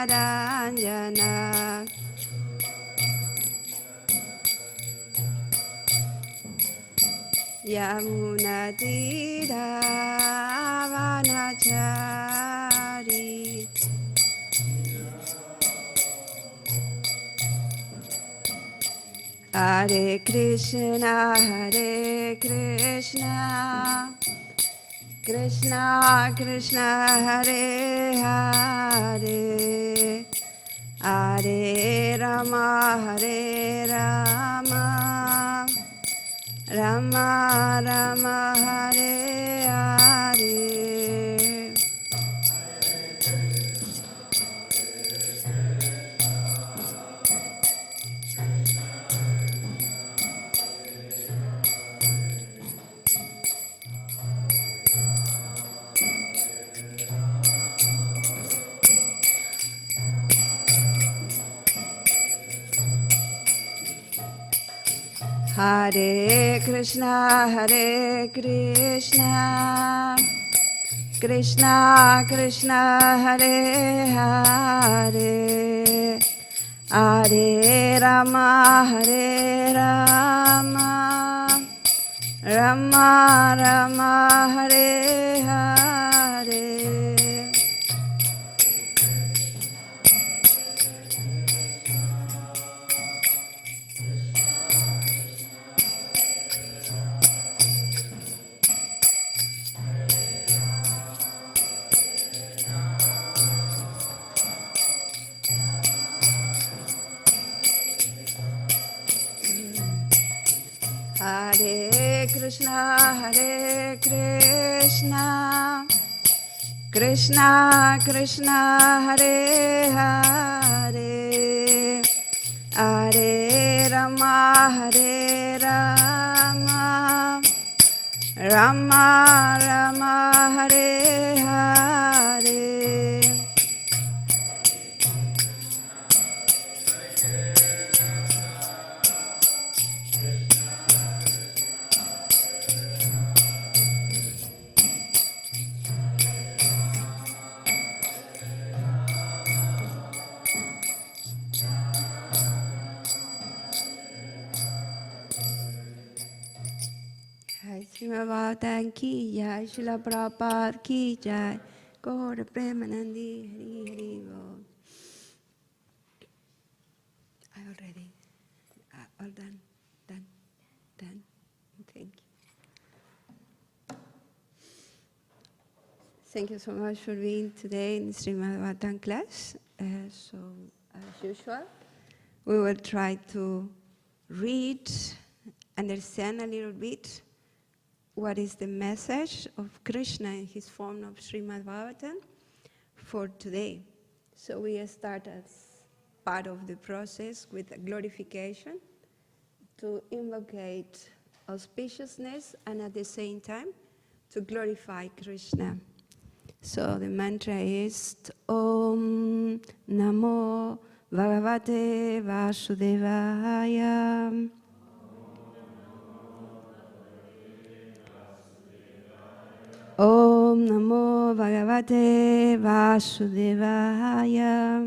Naranjana Yamunatira Vanachari Hare Krishna, Krishna Krishna, Hare Hare, Hare Rama, Rama Rama, Hare Hare. Hare Krishna, Krishna Krishna, Hare Hare, Hare Rama, Rama Rama, Hare Hare. Hare Krishna, Krishna Krishna, Hare Hare, Hare Rama, Rama Rama, Hare Hare. Śrīmad Bhāgavatam ki jai, Śrīla Prabhupada ki jai, Gaura Premanandi, Hari Hari Bol. I already, all done. Thank you. Thank you so much for being today in the Śrīmad Bhāgavatam class. So, as usual, we will try to read, understand a little bit what is the message of Krishna in his form of Śrīmad Bhāgavatam for today. So we start as part of the process with a glorification to invocate auspiciousness and at the same time to glorify Krishna. So the mantra is Om Namo Bhagavate Vasudevaya. Om Namo Bhagavate Vasudevaya.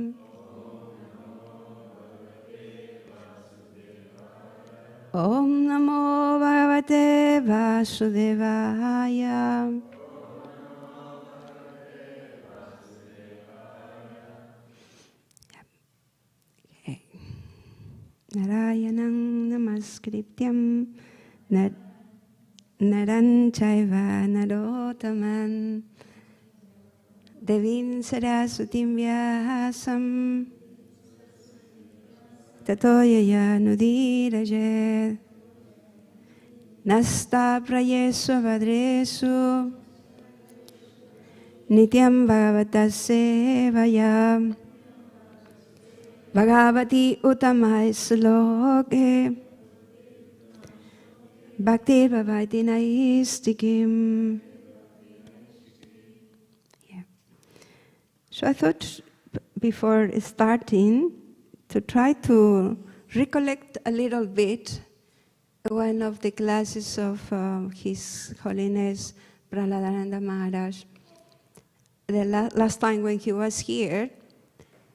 Om Namo Bhagavate Vasudevaya. Okay. Narayanam Namaskrityam Naran Chaiva Narotaman Devin Saraswatim Vyasam Tatoyaya Nudirajet Nasta Prayesu Vadresu Nityam Bhagavata Sevaya Bhagavati Uttamai Sloke Bhakti Bhavati Naistikim. Yeah. So I thought before starting to try to recollect a little bit one of the classes of His Holiness Prahladānanda Maharaj. The last time when he was here,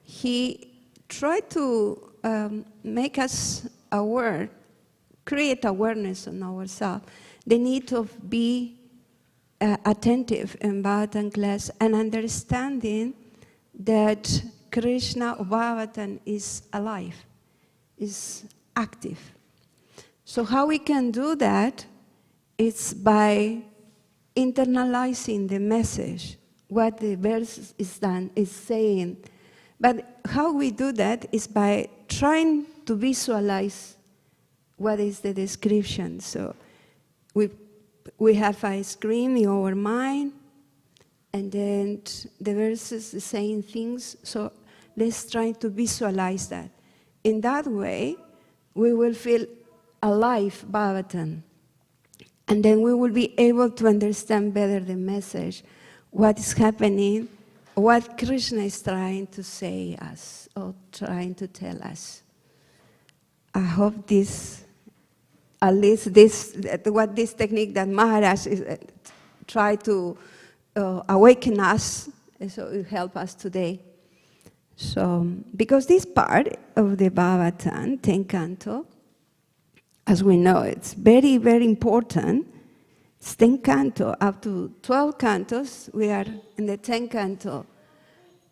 he tried to make us aware, create awareness on ourselves, the need of be attentive in Bhagavatam class and understanding that Krishna or Bhagavatam is alive, is active. So how we can do that is by internalizing the message, what the verse is saying. But how we do that is by trying to visualize what is the description. So we have a screen in our mind, and then the verses are saying things, so let's try to visualize that. In that way, we will feel alive Bhagavatam. And then we will be able to understand better the message, what is happening, what Krishna is trying to say us, or trying to tell us. I hope this, at least this, what this technique that Maharaj is try to awaken us, so it will help us today. So, because this part of the Bhagavatam, 10 canto, as we know, it's very, very important. It's 10 canto, up to 12 cantos. We are in the 10 canto.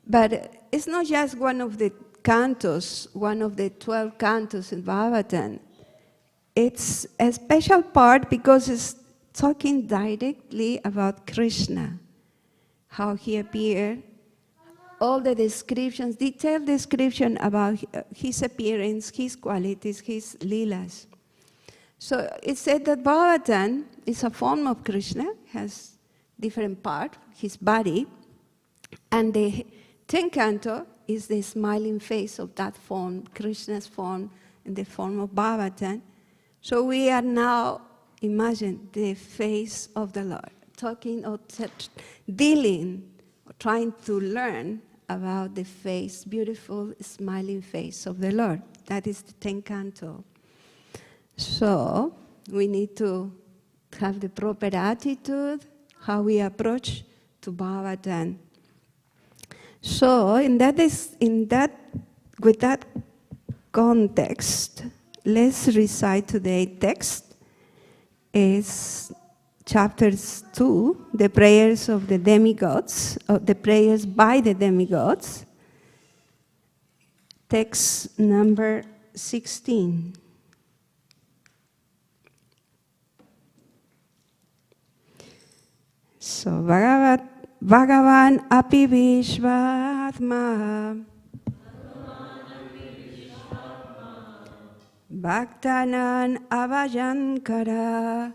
But it's not just one of the cantos, one of the 12 cantos in Bhagavatam. It's a special part because it's talking directly about Krishna, how he appeared, all the descriptions, detailed description about his appearance, his qualities, his leelas. So it said that Bhagavatam is a form of Krishna, has different parts, his body, and the 10 canto is the smiling face of that form, Krishna's form, in the form of Bhagavatam. So we are now, imagine the face of the Lord, talking or dealing, or trying to learn about the face, beautiful smiling face of the Lord. That is the 10 canto. So we need to have the proper attitude, how we approach to Bhagavatam. So with that context, let's recite today text is chapters 2, the prayers of the demigods, the prayers by the demigods, text number 16. So, Bhagavan api vishvatma Bhaktanan avajankara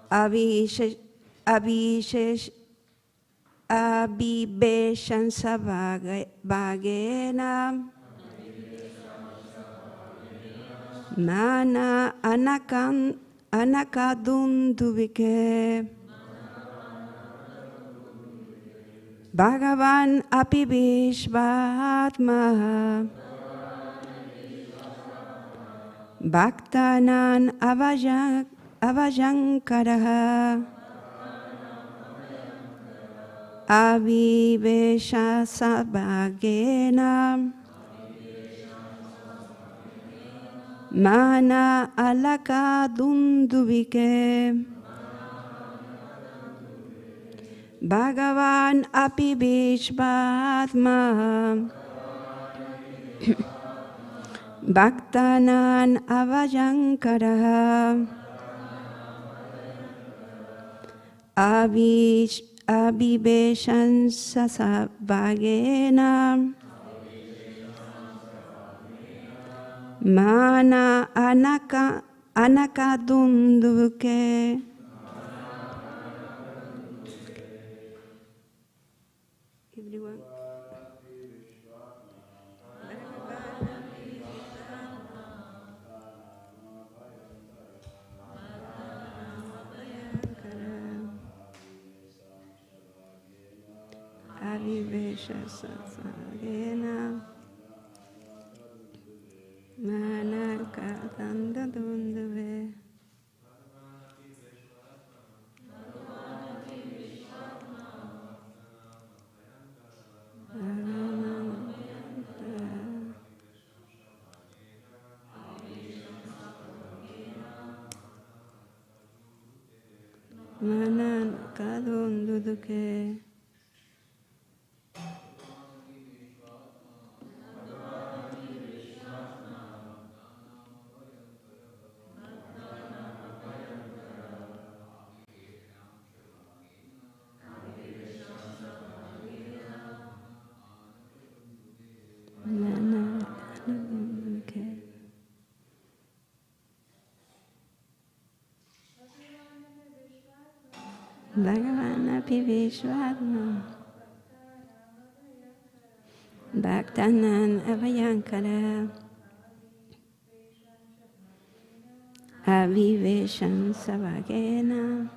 abhibeshansa bhagena mana anakadunduvike Bhagavan api vishvatma Bhaktanan avajankaraha avivesha sabhagena mana alaka dunduvike Bhagavan api vishvatma Bhaktanan avajankaraha abhibeshan sasabhagena mana anakadunduke. Everyone. Avivesha sasagena manaka dandadundave Mana nakadunduke. Mana nakadunduke. Bhagavana Vishvatma Bhaktanan Abhayankara Aviveshan Savagena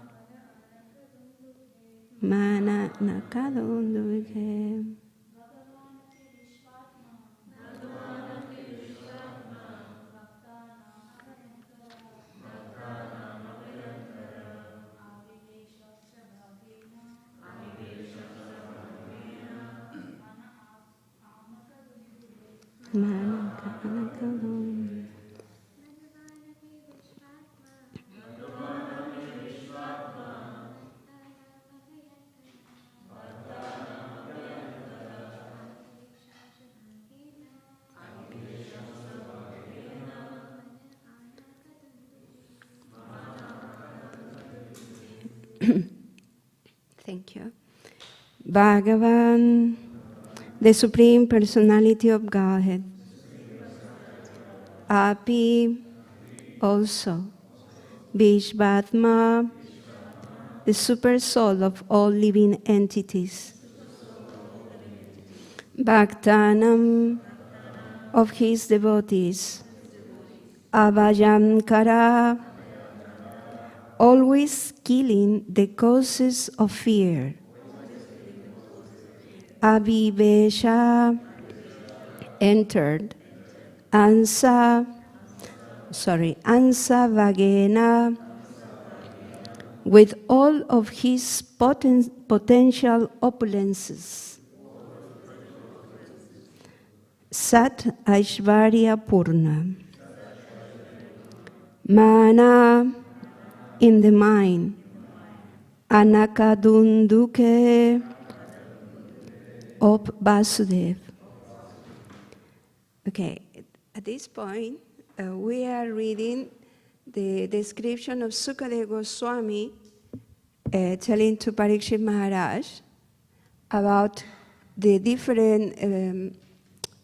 Mana Nakadunduvike. Mana Nakadunduvike. Thank you. Bhagavan, the Supreme Personality of Godhead, Api, also, Vishvatma, the super soul of all living entities, Bhaktanam, of his devotees, Abhayankara, always killing the causes of fear, Avivesha, entered, Ansa Vagena, with all of his potential opulences, Sat Aishvarya Purna, Mana, in the mind, Anakadunduke, of Vasudev. Okay, at this point, we are reading the description of Sukadeva Goswami telling to Parikshit Maharaj about the different,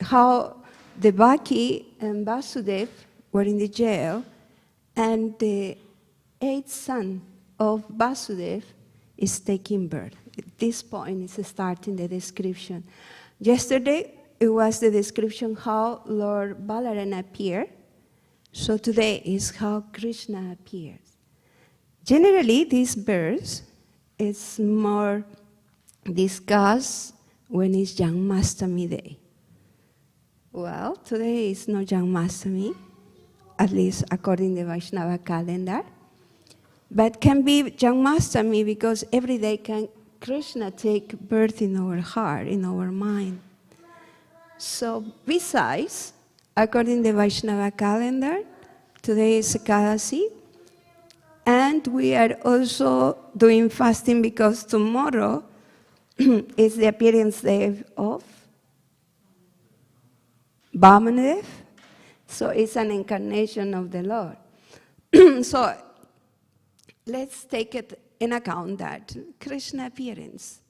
how the Devaki and Vasudev were in the jail, and the 8th son of Vasudev is taking birth. At this point is starting the description. Yesterday, it was the description how Lord Balaram appeared. So today is how Krishna appears. Generally, this verse is more discussed when it's Janmashtami day. Well, today is not Janmashtami, at least according to the Vaishnava calendar. But can be Janmashtami because every day can Krishna take birth in our heart, in our mind. So besides, according to the Vaishnava calendar, today is Dasi, and we are also doing fasting because tomorrow is the appearance day of Vamanadev. So it's an incarnation of the Lord. So let's take it in account that Krishna appearance.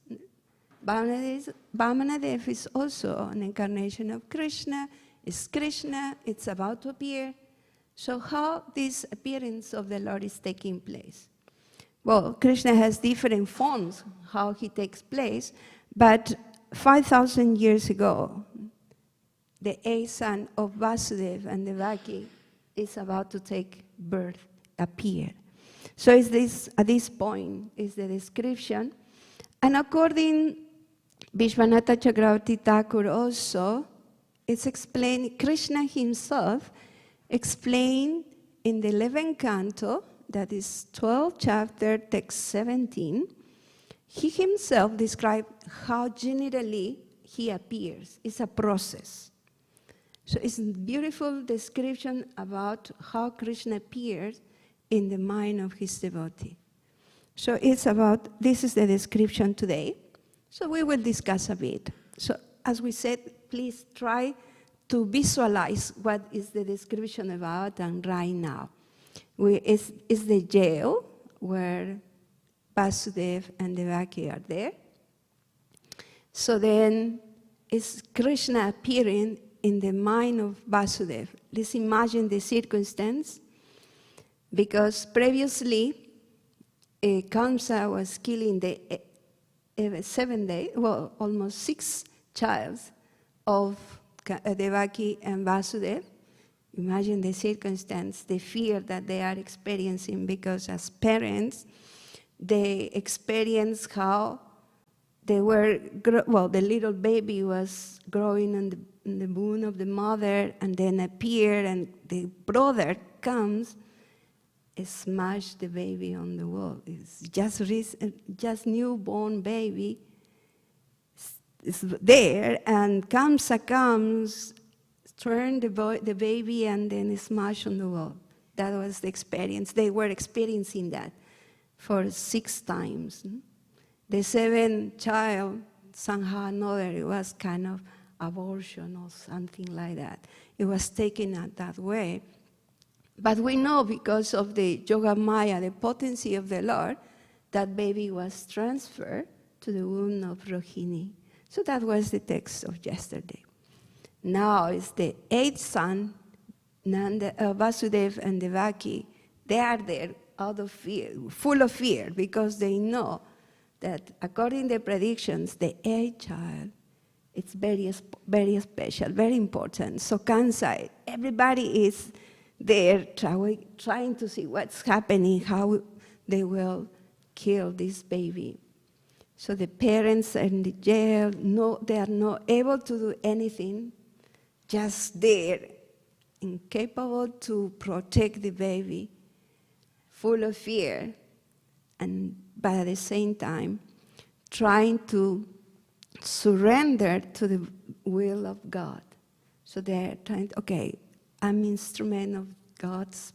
Vamanadev is also an incarnation of Krishna. It's Krishna, it's about to appear. So how this appearance of the Lord is taking place? Well, Krishna has different forms, how he takes place, but 5,000 years ago, the 8th son of Vasudeva and Devaki is about to take birth, appear. So is this, at this point is the description. And according Vishwanatha Chakravarti Thakur also, it's explained, Krishna himself explained in the 11th canto, that is 12th chapter, text 17, he himself described how generally he appears. It's a process. So it's a beautiful description about how Krishna appears in the mind of his devotee. So it's about, this is the description today. So we will discuss a bit. So as we said, please try to visualize what is the description about and right now. It's the jail where Vasudeva and Devaki are there. So then it's Krishna appearing in the mind of Vasudeva. Let's imagine the circumstance, because previously Kamsa was killing the 7 days, well, almost 6 children of Devaki and Vasudeva. Imagine the circumstance, the fear that they are experiencing, because as parents, they experience how they were, the little baby was growing in the womb of the mother and then appeared, and the brother comes, smash the baby on the wall. It's just newborn baby is there, and Kamsa comes, turn the baby, and then smash on the wall. That was the experience. They were experiencing that for 6 times. The 7th child, somehow or another, it was kind of abortion or something like that. It was taken out that way. But we know, because of the Yoga Maya, the potency of the Lord, that baby was transferred to the womb of Rohini. So that was the text of yesterday. Now it's the 8th son, Vasudeva and Devaki. They are there out of fear, full of fear, because they know that according to the predictions, the 8th child, it's very, very special, very important. So Kansai, everybody is there trying to see what's happening, how they will kill this baby. So the parents are in the jail, they are not able to do anything, just there, incapable to protect the baby, full of fear, but at the same time, trying to surrender to the will of God. So they're trying to, okay, I'm instrument of God's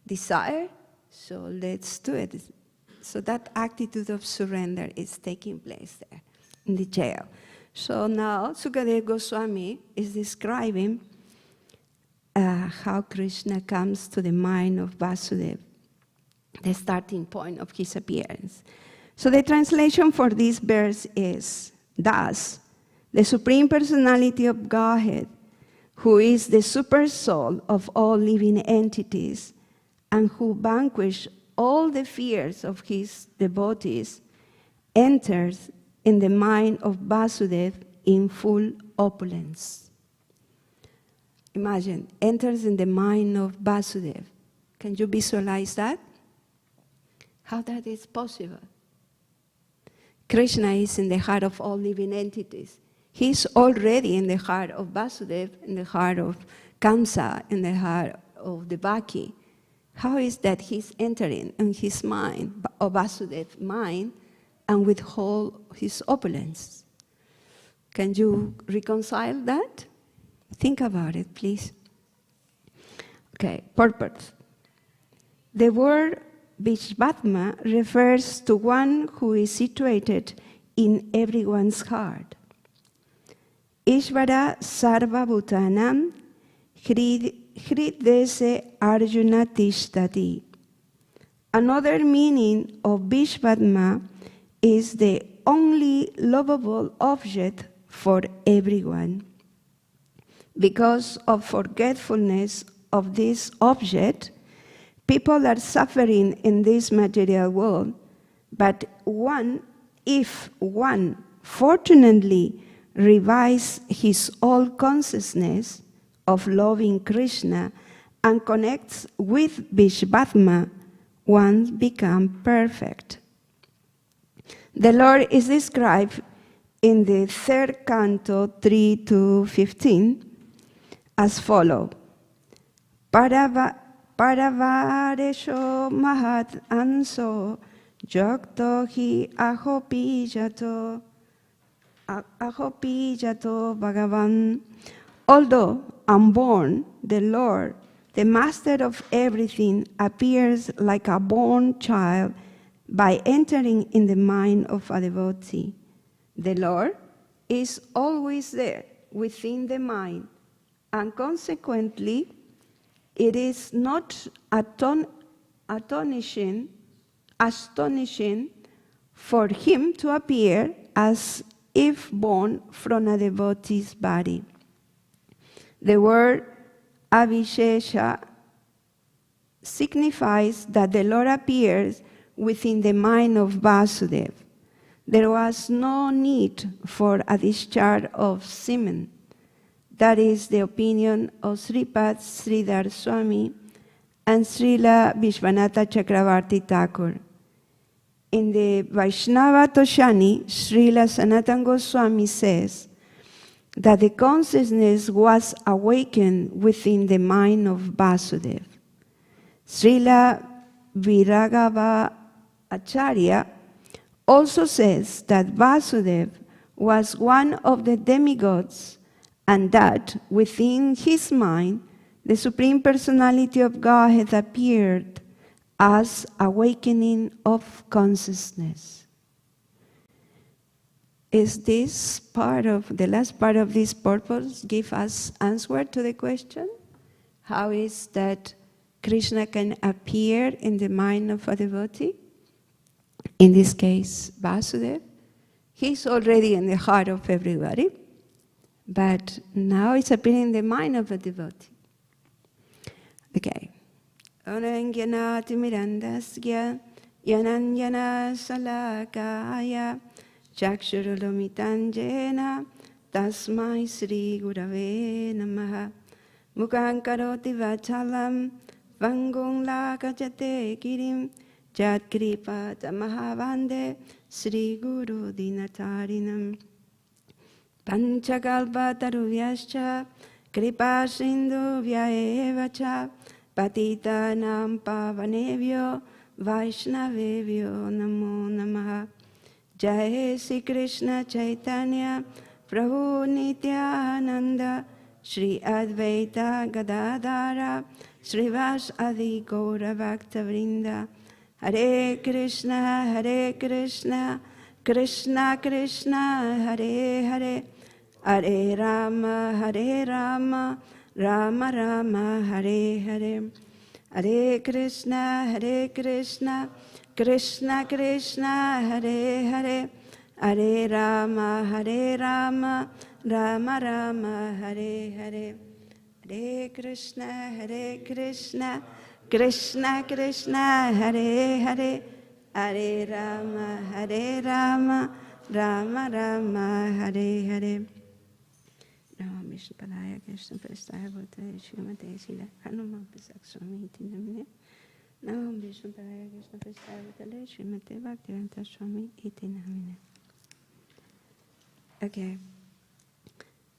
desire, so let's do it. So that attitude of surrender is taking place there in the jail. So now Sukadeva Goswami is describing how Krishna comes to the mind of Vasudeva, the starting point of his appearance. So the translation for this verse is, thus, the Supreme Personality of Godhead, who is the super soul of all living entities, and who vanquished all the fears of his devotees, enters in the mind of Vasudeva in full opulence. Imagine, enters in the mind of Vasudeva. Can you visualize that? How that is possible? Krishna is in the heart of all living entities. He's already in the heart of Vasudeva, in the heart of Kamsa, in the heart of Devaki. How is that he's entering in his mind, of Vasudeva's mind, and withhold his opulence? Can you reconcile that? Think about it, please. Okay, purpose. The word Vishvatma refers to one who is situated in everyone's heart. Ishvara sarva bhutanam hridese arjuna tishtati. Another meaning of Vishvatma is the only lovable object for everyone. Because of forgetfulness of this object, people are suffering in this material world, but if one fortunately revives his all consciousness of loving Krishna and connects with Vishvatma, one becomes perfect. The Lord is described in the 3rd canto, 3 to 15, as follows. Paravaresho mahat anso yokto hi ahopijato Bhagavan. Although unborn, the Lord, the master of everything, appears like a born child by entering in the mind of a devotee. The Lord is always there within the mind, and consequently, it is not astonishing for him to appear as if born from a devotee's body. The word Avishesha signifies that the Lord appears within the mind of Vasudeva. There was no need for a discharge of semen. That is the opinion of Sripad Sridhar Swami and Srila Vishwanatha Chakravarti Thakur. In the Vaishnava Toshani, Srila Sanatana Goswami says that the consciousness was awakened within the mind of Vasudeva. Srila Viraghava-acharya also says that Vasudeva was one of the demigods, and that within his mind, the Supreme Personality of Godhead appeared as awakening of consciousness. Is this part of the last part of this purpose give us answer to the question? How is that Krishna can appear in the mind of a devotee? In this case, Vasudeva. He's already in the heart of everybody, but now it's appearing in the mind of a devotee. Okay. Ananyanati mirandasya yananyana salakaya chakshurulumitanjena tasmai sri gurave namaha mukhaṁ karoti vachalam vangum lakajate kirim jat kripa tamahavande sri guru dinatarinam panchakalpa taruvyascha kripa sindhu vyaeva cha patitanam pavanevyo vaishnavevyo namo namaha. Jai Sri Krishna Chaitanya Prabhu Nityananda Shri Advaita Gadadhara Srivas Adi Gaura Bhaktivinoda. Hare Krishna Krishna Krishna Hare Hare, Hare Rama Rama Rama Hare Hare. Hare Krishna Krishna Krishna Hare Hare, Hare Rama Rama Rama Hare Hare. Hare Krishna Krishna Krishna Hare Hare, Hare Rama Rama Rama Hare Hare. Namo Vishnupadaya Krishna Prestaya Bhutale Śrīmate Sila Hanuman Pasak Swami Iti Namine. Namo Vishnupadaya Krishna Prestaya Bhutale Śrīmate Bhaktivedanta Swami Iti Namine. Okay.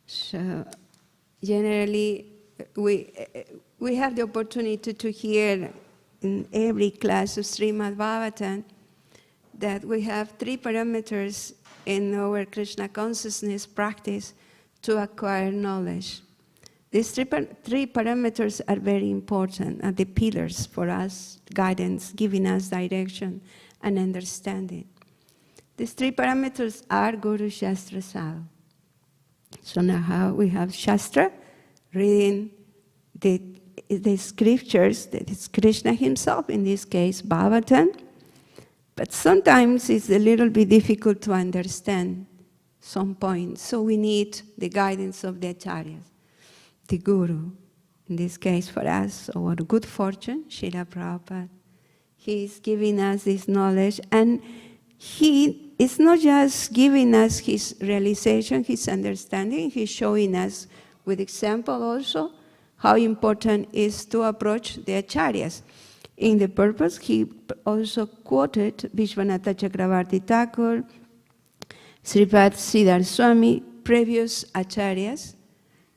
So generally we have the opportunity to hear in every class of Śrīmad Bhāgavatam that we have 3 parameters in our Krishna consciousness practice to acquire knowledge. These three parameters are very important, are the pillars for us, guidance, giving us direction and understanding. These 3 parameters are Guru, Shastra, Sadhu. So now we have Shastra, reading the scriptures, that is Krishna himself, in this case Bhagavatam, but sometimes it's a little bit difficult to understand some points, so we need the guidance of the Acharyas, the Guru, in this case for us, our good fortune, Srila Prabhupada. He is giving us this knowledge, and he is not just giving us his realization, his understanding, he's showing us with example also how important it is to approach the Acharyas. In the purpose, he also quoted Vishwanatha Chakravarti Thakur, Sripad Sridhar Swami, previous Acharyas.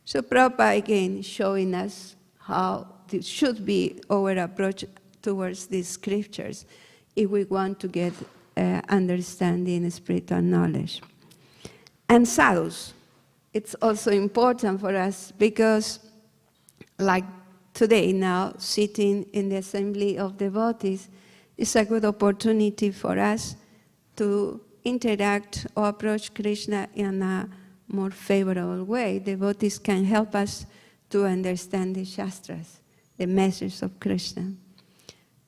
So Prabhupada again showing us how this should be our approach towards these scriptures if we want to get understanding spiritual knowledge. And sadhus, it's also important for us because like today now, sitting in the assembly of devotees, it's a good opportunity for us to interact or approach Krishna in a more favorable way. Devotees can help us to understand the Shastras, the message of Krishna.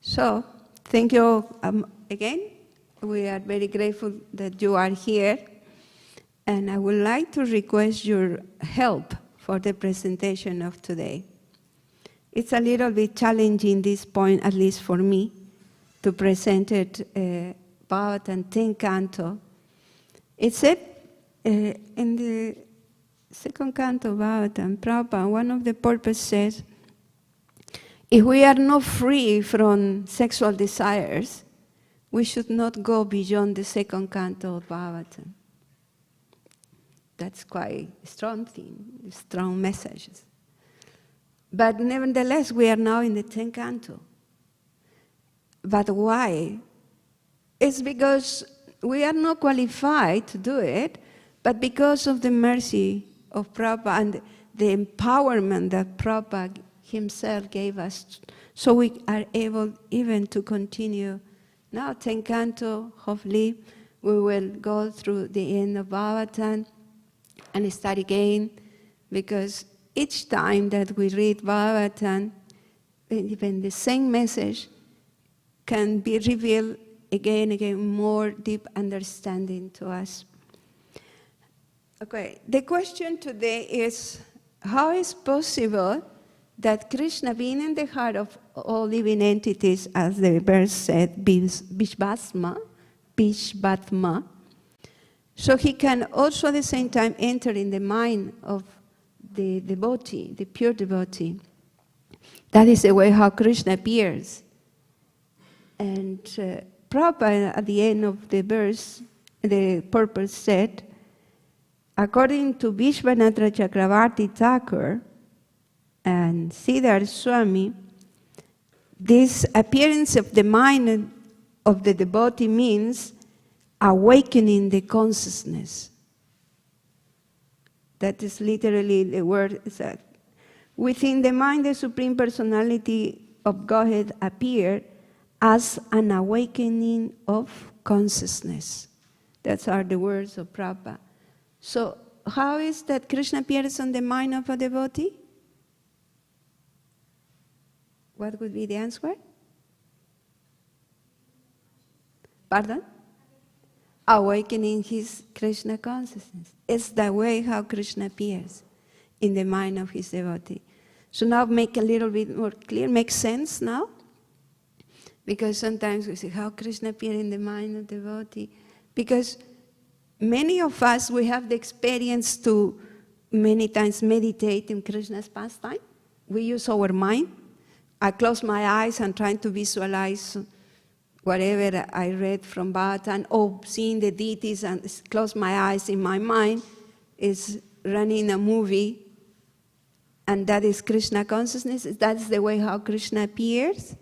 So, thank you again. We are very grateful that you are here. And I would like to request your help for the presentation of today. It's a little bit challenging this point, at least for me, to present it Bhagavatam 10th canto. It said in the second canto of Bhagavatam, Prabhupada, one of the purposes says, if we are not free from sexual desires, we should not go beyond the second canto of Bhagavatam. That's quite a strong thing, strong messages. But nevertheless, we are now in the 10th canto. But why? It's because we are not qualified to do it, but because of the mercy of Prabhupada and the empowerment that Prabhupada himself gave us, so we are able even to continue. Now, 10th canto, hopefully, we will go through the end of Bhagavatam and start again, because each time that we read Bhagavatam, even the same message can be revealed again, more deep understanding to us. Okay, the question today is, how is possible that Krishna, being in the heart of all living entities, as the verse said, Vishvasma, so he can also at the same time enter in the mind of the devotee, the pure devotee. That is the way how Krishna appears. And Prabhupada, at the end of the verse, the purpose said, according to Vishwanatra Chakravarti Thakur and Siddhar Swami, this appearance of the mind of the devotee means awakening the consciousness. That is literally the word. Within the mind, the Supreme Personality of Godhead appeared as an awakening of consciousness. Those are the words of Prabhupada. So, how is that Krishna appears on the mind of a devotee? What would be the answer? Pardon? Awakening his Krishna consciousness. It's the way how Krishna appears in the mind of his devotee. So now make a little bit more clear, makes sense now? Because sometimes we say, how Krishna appears in the mind of the devotee? Because many of us, we have the experience to many times meditate in Krishna's pastime. We use our mind. I close my eyes and try to visualize whatever I read from Bhagavatam, or seeing the deities and close my eyes in my mind is running a movie, and that is Krishna consciousness. That's the way how Krishna appears.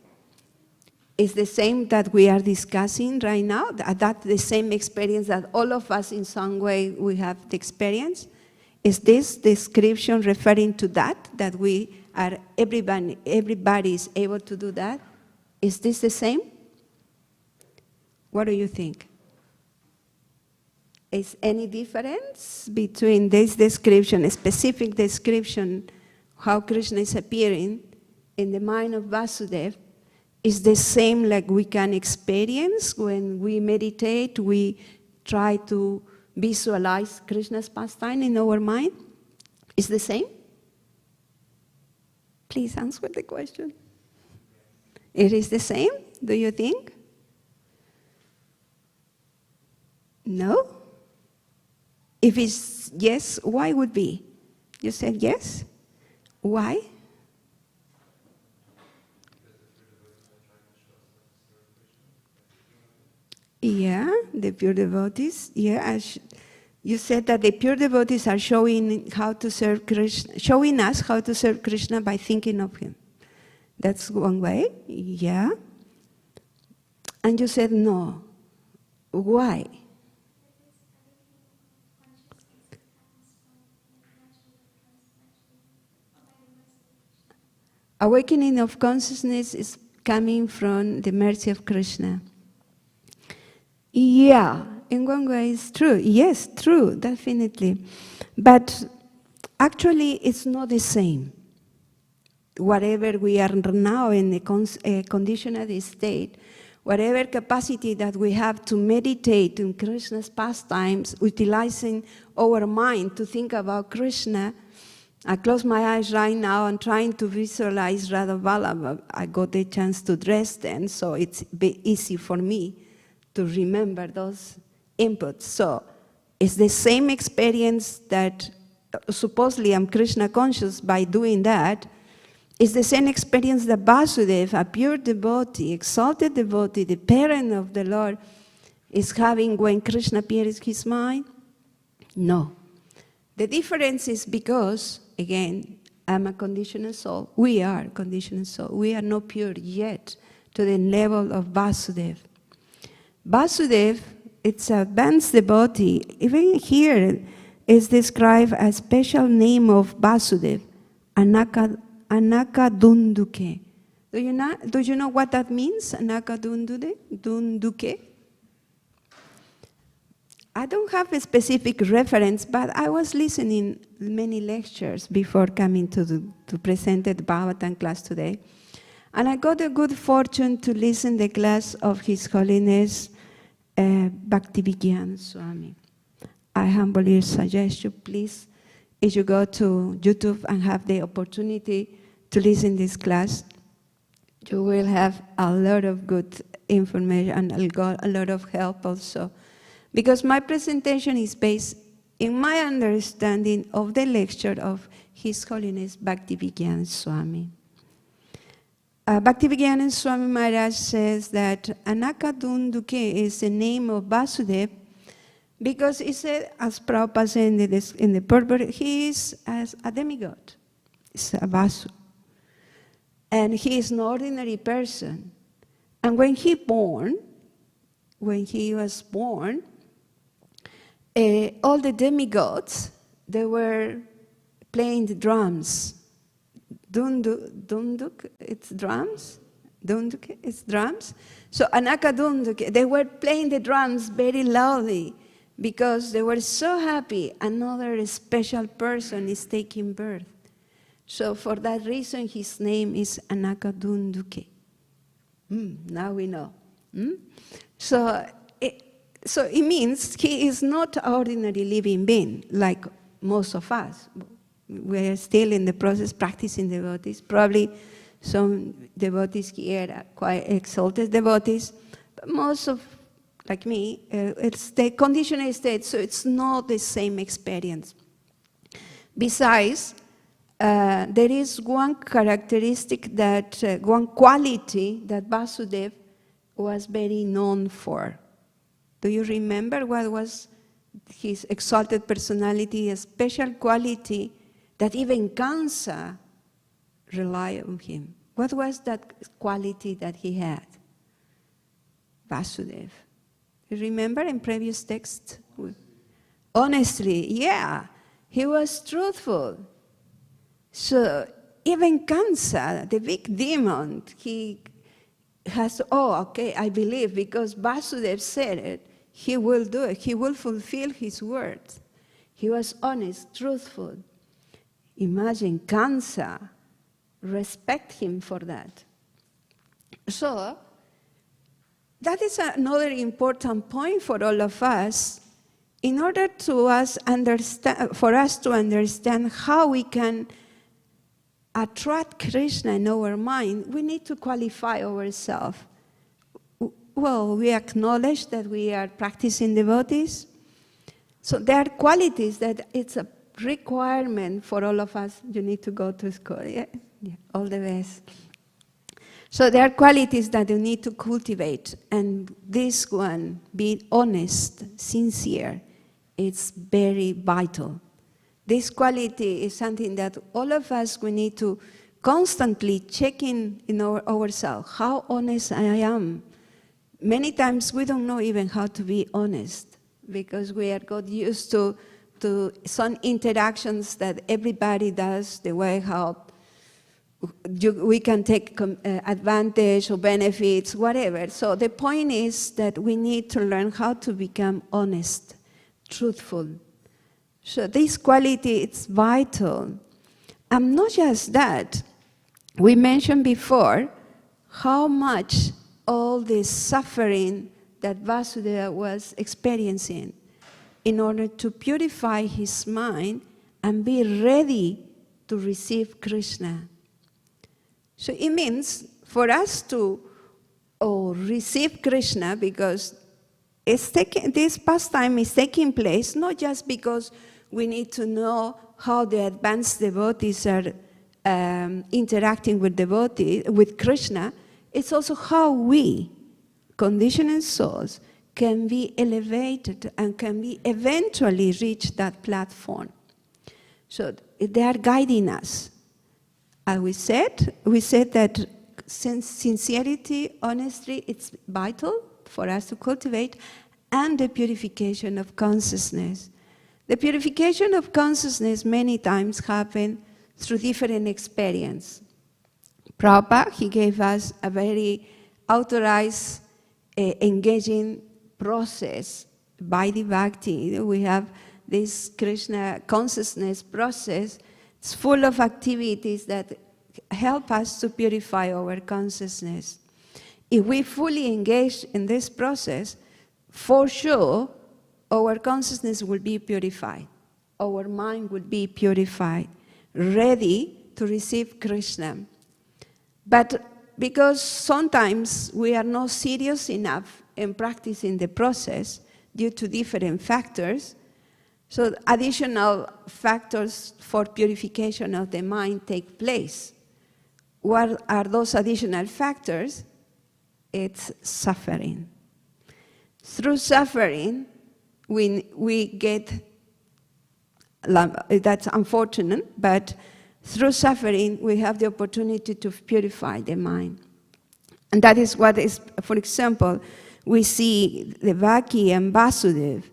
It's the same that we are discussing right now. That's the same experience that all of us in some way we have the experience. Is this description referring to that we are, everybody is able to do that? Is this the same? What do you think? Is any difference between this description, a specific description, how Krishna is appearing in the mind of Vasudeva, is the same like we can experience when we meditate, we try to visualize Krishna's pastime in our mind? Is the same? Please answer the question. It is the same, do you think? No? If it's yes, why would be? You said yes? Why? Yeah, the pure devotees. Yeah, you said that the pure devotees are showing how to serve Krishna, showing us how to serve Krishna by thinking of him. That's one way. Yeah. And you said no. Why? Awakening of consciousness is coming from the mercy of Krishna. Yeah, in one way it's true. Yes, true, definitely. But actually it's not the same. Whatever we are now in the conditional state, whatever capacity that we have to meditate in Krishna's pastimes, utilizing our mind to think about Krishna. I close my eyes right now and trying to visualize Radha Vallabha. I got the chance to dress then, so it's easy for me to remember those inputs. So it's the same experience that supposedly I'm Krishna conscious by doing that. It's the same experience that Vasudeva, a pure devotee, exalted devotee, the parent of the Lord, is having when Krishna appears in his mind? No. The difference is because, again, I'm a conditioned soul. We are conditioned soul. We are not pure yet to the level of Vasudeva. Vasudeva, it's an advanced devotee. Even here is described a special name of Vasudeva, Anakadunduke. Do you know what that means, Anakadunduke? I don't have a specific reference, but I was listening many lectures before coming to present the Bhagavatam class today. And I got a good fortune to listen the class of His Holiness Bhaktivedanta Swami. I humbly suggest you, please, if you go to YouTube and have the opportunity to listen to this class, you will have a lot of good information and a lot of help also. Because my presentation is based in my understanding of the lecture of His Holiness Bhaktivedanta Swami. Bhaktivedanta Swami Maharaj says that Anakadunduke is the name of Vasudeva because he said, as Prabhupada said in the purport, he is as a demigod. It's a Vasu. And he is an ordinary person. And when he was born, all the demigods, they were playing the drums. Dunduk, it's drums. Dunduk, it's drums. So Anakadunduk, they were playing the drums very loudly because they were so happy another special person is taking birth. So for that reason, his name is Anakadunduke. Now we know. So it means he is not an ordinary living being like most of us. We are still in the process practicing devotees. Probably some devotees here are quite exalted devotees, but most of, like me, it's the conditioned state, so it's not the same experience. Besides, there is one characteristic one quality that Vasudeva was very known for. Do you remember what was his exalted personality, a special quality that even Kansa relied on him? What was that quality that he had? Vasudeva. You remember in previous text? Honestly, yeah, he was truthful. So even Kansa, the big demon, he has, okay, I believe because Vasudeva said it, he will do it. He will fulfill his words. He was honest, truthful. Imagine Kansa, respect him for that. So that is another important point for all of us. In order for us to understand how we can attract Krishna in our mind, we need to qualify ourselves. Well, we acknowledge that we are practicing devotees. So there are qualities that it's a requirement for all of us. You need to go to school, yeah? All the best. So there are qualities that you need to cultivate. And this one, being honest, sincere, it's very vital. This quality is something that all of us, we need to constantly check in ourselves. How honest I am. Many times we don't know even how to be honest because we are got used to some interactions that everybody does the way how we can take advantage or benefits, whatever. So the point is that we need to learn how to become honest, truthful. So this quality, it's vital. And not just that, we mentioned before how much all this suffering that Vasudeva was experiencing in order to purify his mind and be ready to receive Krishna. So it means for us to receive Krishna, because this pastime is taking place not just because we need to know how the advanced devotees are interacting with Krishna. It's also how we, conditioned souls, can be elevated and can be eventually reach that platform. So they are guiding us. As we said that sincerity, honesty, it's vital for us to cultivate, and the purification of consciousness. The purification of consciousness many times happens through different experience. Prabhupada, he gave us a very authorized, engaging process by the bhakti. We have this Krishna consciousness process. It's full of activities that help us to purify our consciousness. If we fully engage in this process, for sure, our consciousness will be purified. Our mind will be purified, ready to receive Krishna. But because sometimes we are not serious enough in practicing the process due to different factors, so additional factors for purification of the mind take place. What are those additional factors? It's suffering. Through suffering, we get, that's unfortunate, but through suffering, we have the opportunity to purify the mind. And that is what is, for example, we see the Devaki and Vasudeva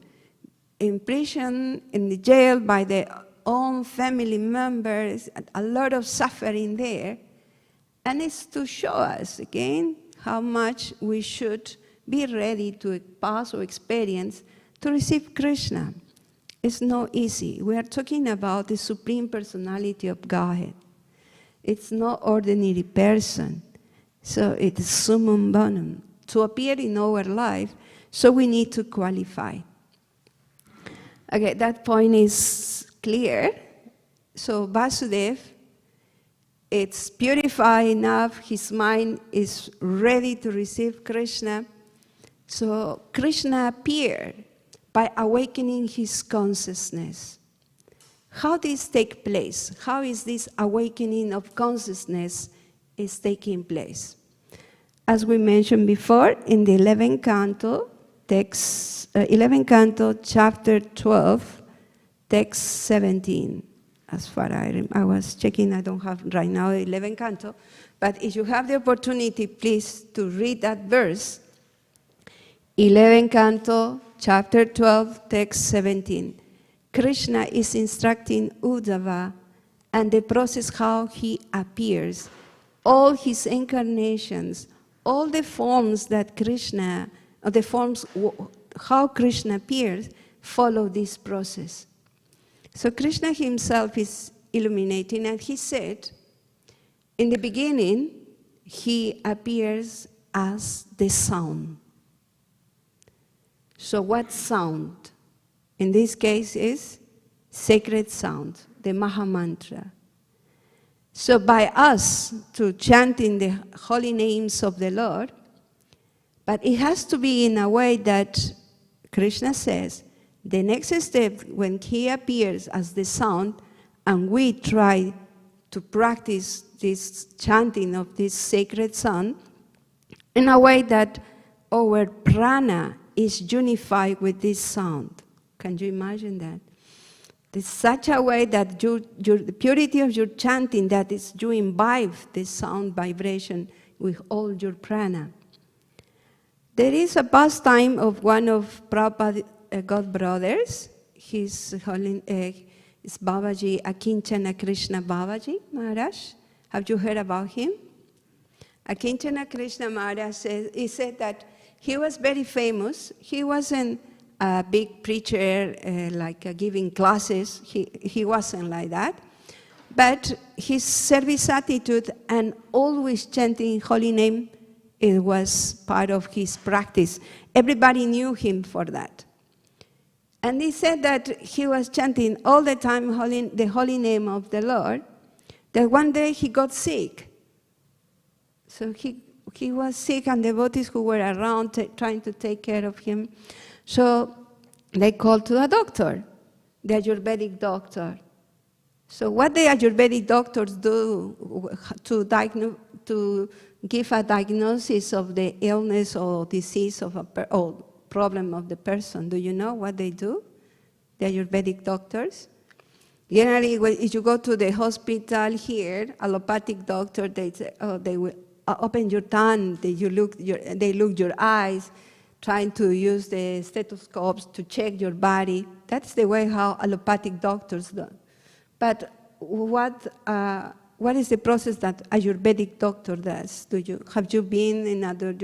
imprisoned in the jail by their own family members, a lot of suffering there. And it's to show us, again, how much we should be ready to pass or experience to receive Krishna. It's not easy. We are talking about the Supreme Personality of Godhead. It's not ordinary person. So it is summum bonum. To appear in our life, so we need to qualify. Okay, that point is clear. So Vasudeva, it's purified enough, his mind is ready to receive Krishna. So Krishna appeared by awakening his consciousness. How does this take place? How is this awakening of consciousness is taking place? As we mentioned before, in the 11th canto, text 11th canto, chapter 12, text 17. As far as I was checking, I don't have right now the 11th canto, but if you have the opportunity, please to read that verse. 11th canto, chapter 12, text 17. Krishna is instructing Uddhava and the process how he appears, all his incarnations, all the forms that Krishna, or the forms how Krishna appears, follow this process. So Krishna himself is illuminating, and he said, in the beginning, he appears as the sound. So what sound? In this case is sacred sound, the Maha Mantra. So by us to chanting the holy names of the Lord, but it has to be in a way that Krishna says, the next step when he appears as the sound and we try to practice this chanting of this sacred sound in a way that our prana is unified with this sound. Can you imagine that? It's such a way that the purity of your chanting, that is you imbibe this sound vibration with all your prana. There is a pastime of one of Prabhupada's God brothers. His Babaji, Akinchana Krishna Babaji Maharaj. Have you heard about him? Akinchana Krishna Maharaj said that he was very famous. He wasn't a big preacher, giving classes. He wasn't like that. But his service attitude and always chanting holy name, it was part of his practice. Everybody knew him for that. And he said that he was chanting all the time the holy name of the Lord, that one day he got sick. So he was sick, and devotees who were around trying to take care of him. So they called to a doctor, the Ayurvedic doctor. So what the Ayurvedic doctors do to give a diagnosis of the illness or disease of or problem of the person, do you know what they do, the Ayurvedic doctors? Generally, if you go to the hospital here, allopathic doctor, they say, oh, they will open your tongue, they look your eyes, trying to use the stethoscopes to check your body. That's the way how allopathic doctors do. But what is the process that Ayurvedic doctor does? Have you been in other?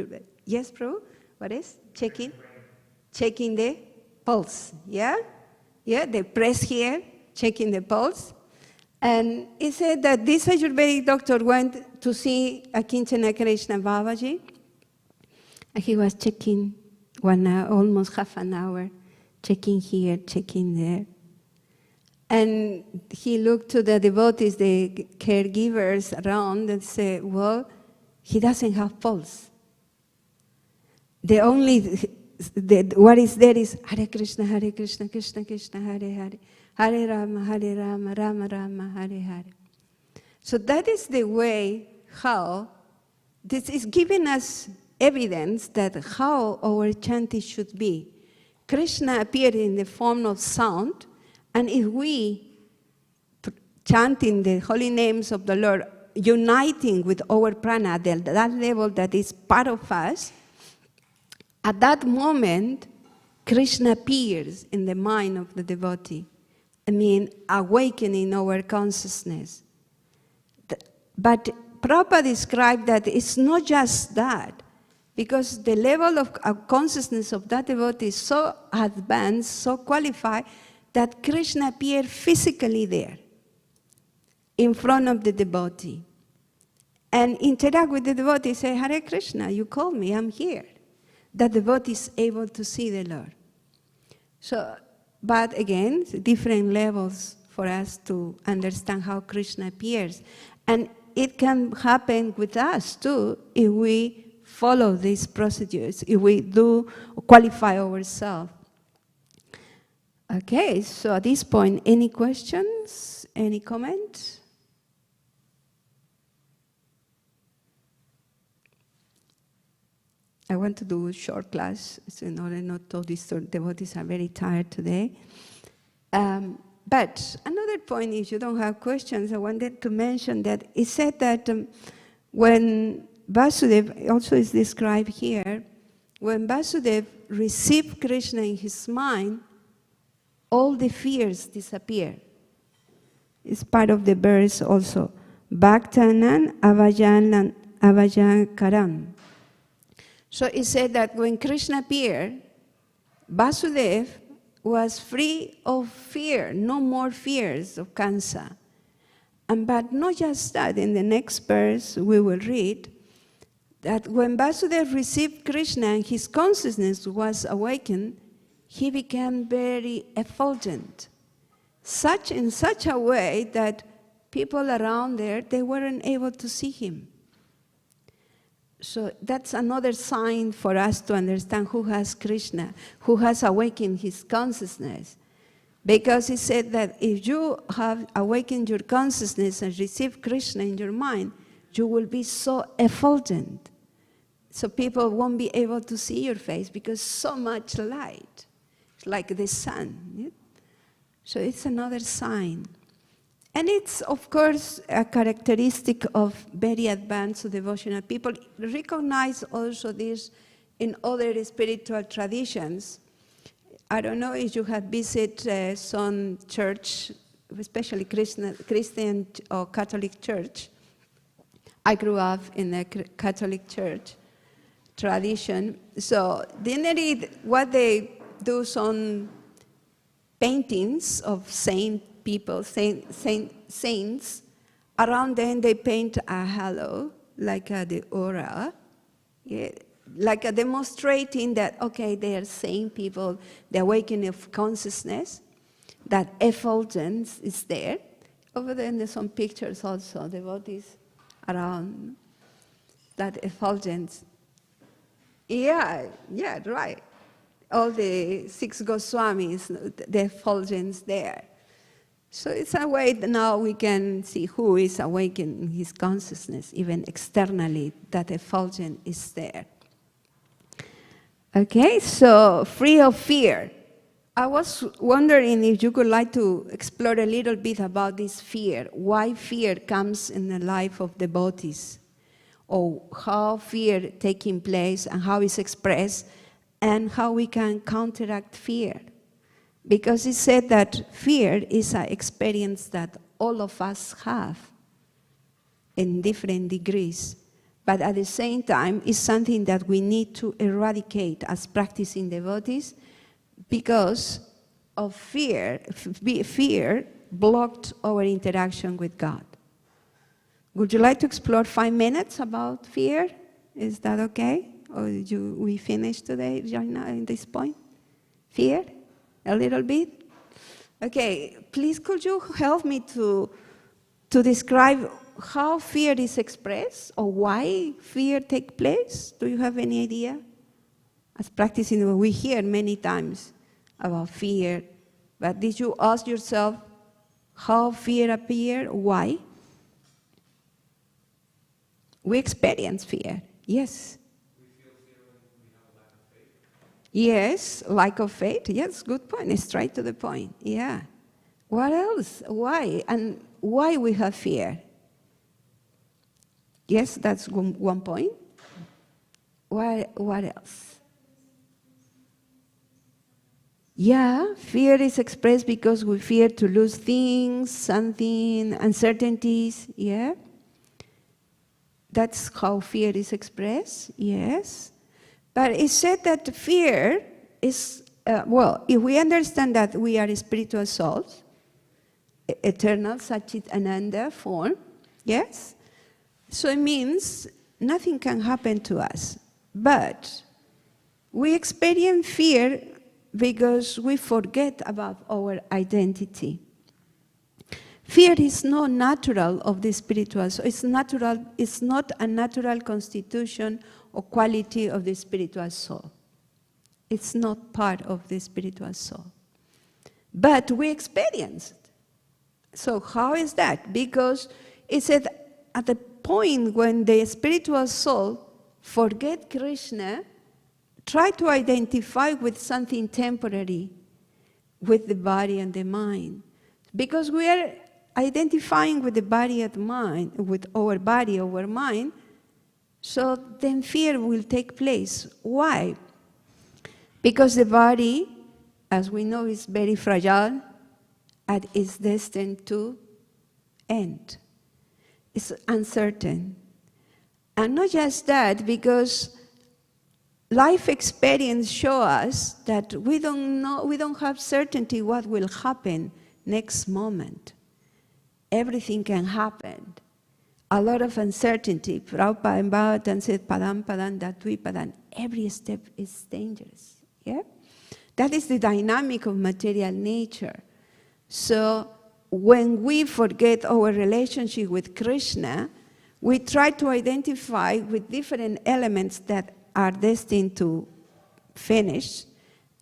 Yes, Prabhu? What is? Checking the pulse, yeah? Yeah, they press here, checking the pulse. And he said that this Ayurvedic doctor went to see Akinchana Krishna Babaji, and he was checking 1 hour, almost half an hour, checking here, checking there. And he looked to the devotees, the caregivers around, and said, well, he doesn't have pulse. What is there is Hare Krishna, Krishna Krishna, Hare Hare, Hare Rama, Rama Rama, Hare Hare. So that is the way how this is giving us evidence that how our chanting should be. Krishna appeared in the form of sound, and if we chanting the holy names of the Lord, uniting with our prana, that level that is part of us, at that moment, Krishna appears in the mind of the devotee. Awakening our consciousness. But Prabhupada described that it's not just that, because the level of consciousness of that devotee is so advanced, so qualified, that Krishna appeared physically there, in front of the devotee, and interact with the devotee, say, Hare Krishna, you called me, I'm here. The devotee is able to see the Lord. So, but again, different levels for us to understand how Krishna appears. And it can happen with us too, if we follow these procedures, if we do qualify ourselves. Okay, so at this point, any questions, any comments? I want to do a short class, so in order not all these devotees are very tired today. But another point, if you don't have questions, I wanted to mention that it said that when Vasudeva, also is described here, when Vasudeva received Krishna in his mind, all the fears disappear. It's part of the verse also. Bhaktanan avajan karam. So it said that when Krishna appeared, Vasudeva was free of fear, no more fears of cancer. But not just that, in the next verse we will read that when Vasudeva received Krishna and his consciousness was awakened, he became very effulgent, in such a way that people around there, they weren't able to see him. So that's another sign for us to understand who has Krishna, who has awakened his consciousness. Because he said that if you have awakened your consciousness and received Krishna in your mind, you will be so effulgent. So people won't be able to see your face because so much light. It's like the sun. Yeah? So it's another sign. And it's, of course, a characteristic of very advanced devotional people. Recognize also this in other spiritual traditions. I don't know if you have visited some church, especially Christian or Catholic church. I grew up in a Catholic church tradition. So generally what they do some paintings of saint people, saints. Around them they paint a halo, like the aura, yeah, like demonstrating that, okay, they are saint people, the awakening of consciousness, that effulgence is there. Over there there's some pictures also, devotees around that effulgence. Yeah, right. All the 6 Goswamis, the effulgence there. So it's a way that now we can see who is awakening his consciousness, even externally, that effulgence is there. Okay, so free of fear. I was wondering if you could like to explore a little bit about this fear, why fear comes in the life of devotees, or how fear taking place and how it's expressed, and how we can counteract fear. Because it's said that fear is an experience that all of us have in different degrees. But at the same time, it's something that we need to eradicate as practicing devotees because of fear. Fear blocked our interaction with God. Would you like to explore 5 minutes about fear? Is that okay? Or we finish today, Joanna, at this point? Fear? A little bit? Okay, please could you help me to describe how fear is expressed or why fear takes place? Do you have any idea? As practicing, we hear many times about fear, but did you ask yourself how fear appears? Why? We experience fear, yes. Yes, lack of faith. Yes, good point. Straight to the point. Yeah. What else? Why? And why we have fear? Yes, that's one point. What else? Yeah, fear is expressed because we fear to lose things, something, uncertainties. Yeah. That's how fear is expressed. Yes. But it's said that fear is, if we understand that we are spiritual souls, eternal, Satchitananda form, yes? So it means nothing can happen to us. But we experience fear because we forget about our identity. Fear is not natural of the spiritual soul. It's not a natural constitution or quality of the spiritual soul. It's not part of the spiritual soul. But we experience it. So how is that? Because it's at the point when the spiritual soul forget Krishna, try to identify with something temporary, with the body and the mind. Because we are identifying with the body and mind, with our body, our mind, so then fear will take place. Why? Because the body, as we know, is very fragile and is destined to end. It's uncertain. And not just that, because life experience shows us that we don't have certainty what will happen next moment. Everything can happen. A lot of uncertainty. Prabhupada in Bhāgavatam said, padam padam datvi padam. Every step is dangerous. Yeah? That is the dynamic of material nature. So when we forget our relationship with Krishna, we try to identify with different elements that are destined to finish,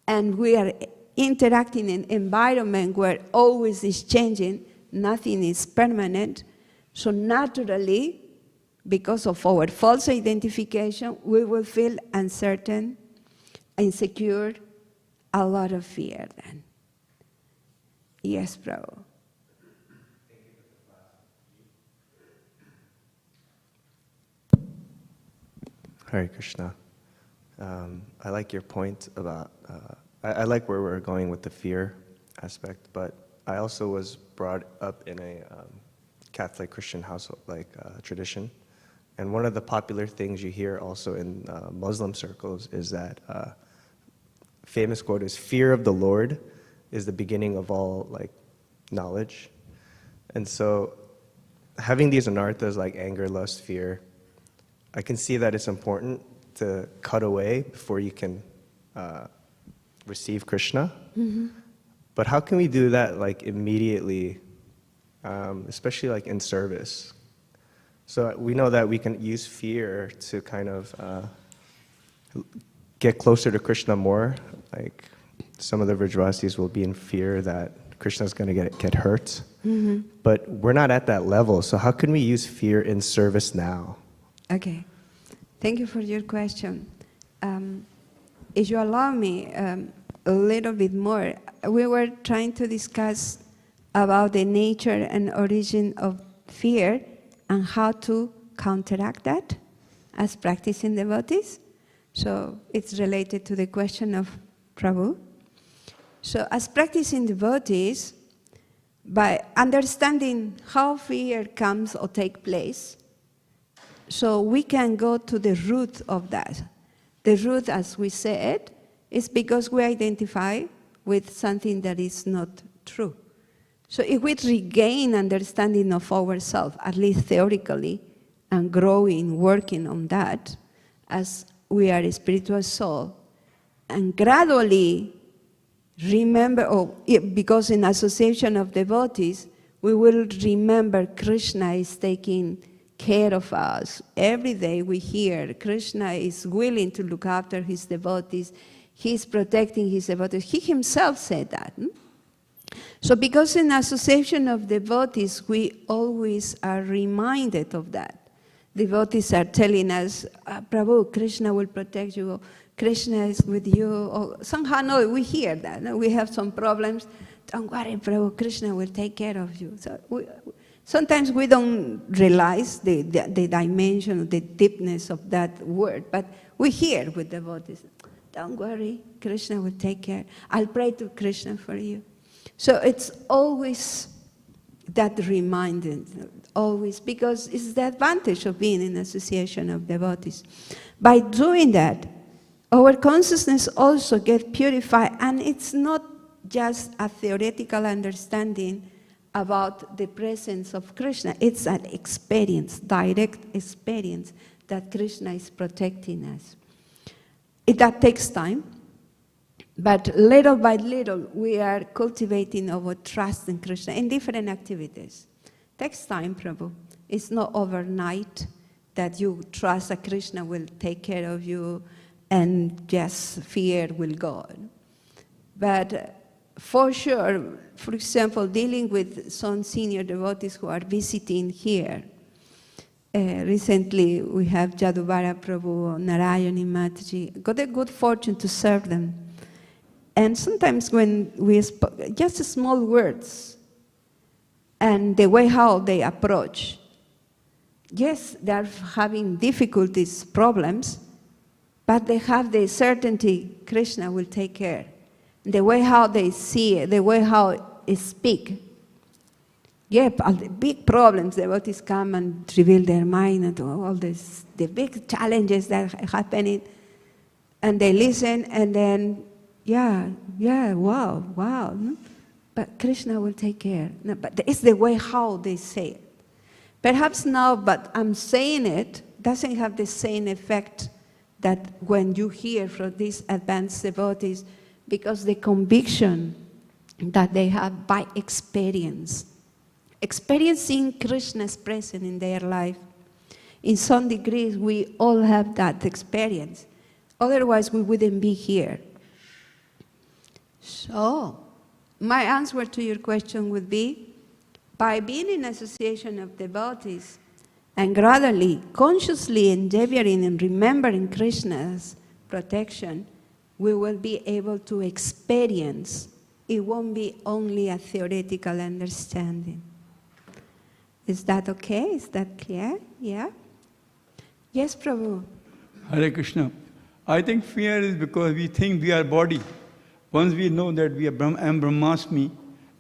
and we are interacting in an environment where always is changing, nothing is permanent. So naturally, because of our false identification, we will feel uncertain, insecure, a lot of fear then. Yes, Prabhu. Hare Krishna. I like your point about, I like where we're going with the fear aspect, but I also was brought up in a Catholic Christian household, tradition. And one of the popular things you hear also in Muslim circles is that famous quote is, "Fear of the Lord is the beginning of all like knowledge." And so having these anarthas like anger, lust, fear, I can see that it's important to cut away before you can receive Krishna. Mm-hmm. But how can we do that like immediately, especially like in service? So we know that we can use fear to kind of get closer to Krishna more. Like some of the Vrajavasis will be in fear that Krishna's going to get hurt. Mm-hmm. But we're not at that level. So how can we use fear in service now? Okay. Thank you for your question. If you allow me a little bit more, we were trying to discuss about the nature and origin of fear and how to counteract that as practicing devotees. So it's related to the question of Prabhu. So as practicing devotees, by understanding how fear comes or takes place, so we can go to the root of that. The root, as we said, is because we identify with something that is not true. So if we regain understanding of ourselves, at least theoretically, and growing, working on that, as we are a spiritual soul, and gradually remember, because in association of devotees, we will remember Krishna is taking care of us. Every day we hear Krishna is willing to look after his devotees. He's protecting his devotees. He himself said that. So because in association of devotees, we always are reminded of that. Devotees are telling us, Prabhu, Krishna will protect you. Krishna is with you. Or somehow, no, we hear that. No? We have some problems. Don't worry, Prabhu, Krishna will take care of you. So sometimes we don't realize the dimension, the deepness of that word, but we hear with devotees, don't worry, Krishna will take care. I'll pray to Krishna for you. So it's always that reminder, always, because it's the advantage of being in association of devotees. By doing that, our consciousness also gets purified, and it's not just a theoretical understanding about the presence of Krishna. It's an experience, direct experience, that Krishna is protecting us. That takes time, but little by little we are cultivating our trust in Krishna in different activities. Takes time, Prabhu. It's not overnight that you trust that Krishna will take care of you and just fear will go. But for sure, for example, dealing with some senior devotees who are visiting here. Recently, we have Jaduvara Prabhu, Narayani Mataji, got a good fortune to serve them. And sometimes when we spoke, just small words, and the way how they approach, yes, they're having difficulties, problems, but they have the certainty Krishna will take care. The way how they see it, the way how they speak. Yeah, all the big problems, devotees come and reveal their mind and all this, the big challenges that are happening, and they listen, and then, wow. But Krishna will take care. No, but it's the way how they say it. Perhaps now, but I'm saying it doesn't have the same effect that when you hear from these advanced devotees, because the conviction that they have by experience, experiencing Krishna's presence in their life. In some degrees, we all have that experience. Otherwise, we wouldn't be here. So, my answer to your question would be, by being in association of devotees and gradually, consciously endeavoring and remembering Krishna's protection, we will be able to experience. It won't be only a theoretical understanding. Is that okay? Is that clear? Yeah? Yes, Prabhu. Hare Krishna. I think fear is because we think we are body. Once we know that we are I am Brahmasmi,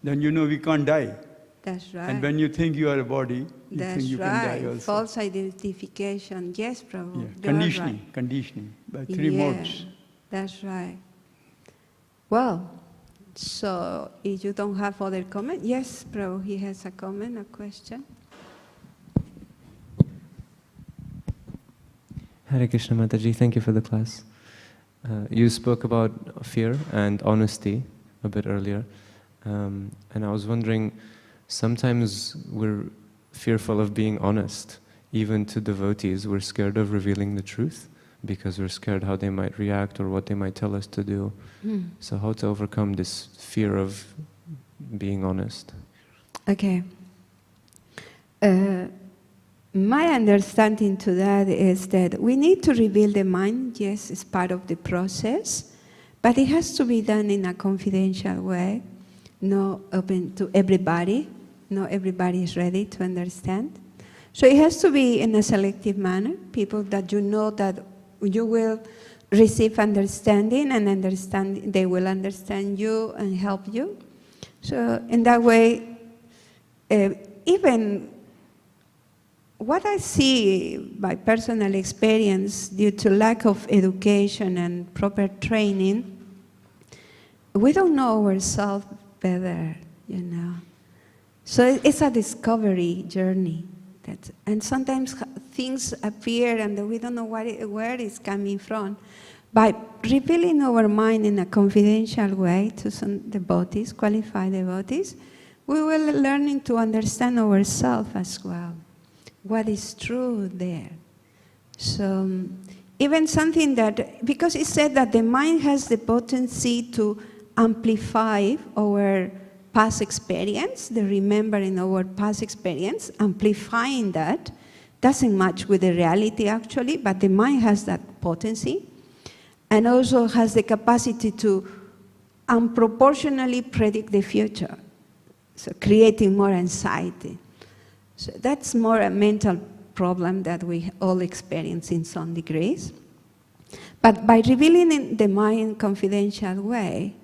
then we can't die. That's right. And when you think you are a body, you That's think you right. can die also. False identification. Yes, Prabhu. Yeah. You are Conditioning, right. conditioning, by three Yeah, modes. that's right. Well, so if you don't have other comment, yes, Prabhu, he has a comment, a question. Hare Krishna Mataji, thank you for the class. You spoke about fear and honesty a bit earlier, and I was wondering, sometimes we're fearful of being honest. Even to devotees, we're scared of revealing the truth because we're scared how they might react or what they might tell us to do. So how to overcome this fear of being honest? Okay. My understanding to that is that we need to reveal the mind. Yes, it's part of the process, but it has to be done in a confidential way, not open to everybody. Not everybody is ready to understand. So it has to be in a selective manner, people that you know that you will receive understanding and they will understand you and help you. So in that way, even what I see by personal experience, due to lack of education and proper training, we don't know ourselves better, you know. So it's a discovery journey. And sometimes things appear and we don't know where it's coming from. By revealing our mind in a confidential way to some devotees, qualified devotees, we will learn to understand ourselves as well. What is true there. So even something that, because it said that the mind has the potency to amplify our past experience, the remembering our past experience, amplifying that, doesn't match with the reality actually, but the mind has that potency, and also has the capacity to unproportionally predict the future, so creating more anxiety. So that's more a mental problem that we all experience in some degrees. But by revealing the mind in a confidential way,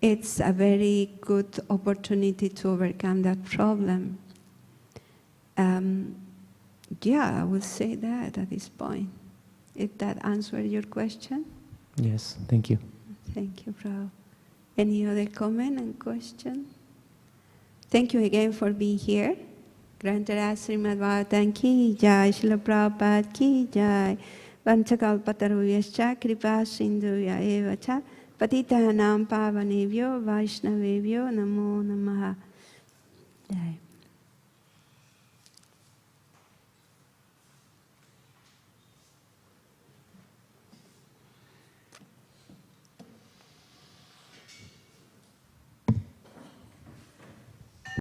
it's a very good opportunity to overcome that problem. Yeah, I would say that at this point. If that answered your question? Yes, thank you. Thank you, Prabhu. Any other comment and question? Thank you again for being here. Granted Śrīmad Bhāgavatam ki jai, Śrīla Prabhupada ki jai, Vanchakalpatarubhyascha kripa sindhuvya eva cha, Patitanam pavanebhyo Vaishnavebhyo namo namaha. Jai.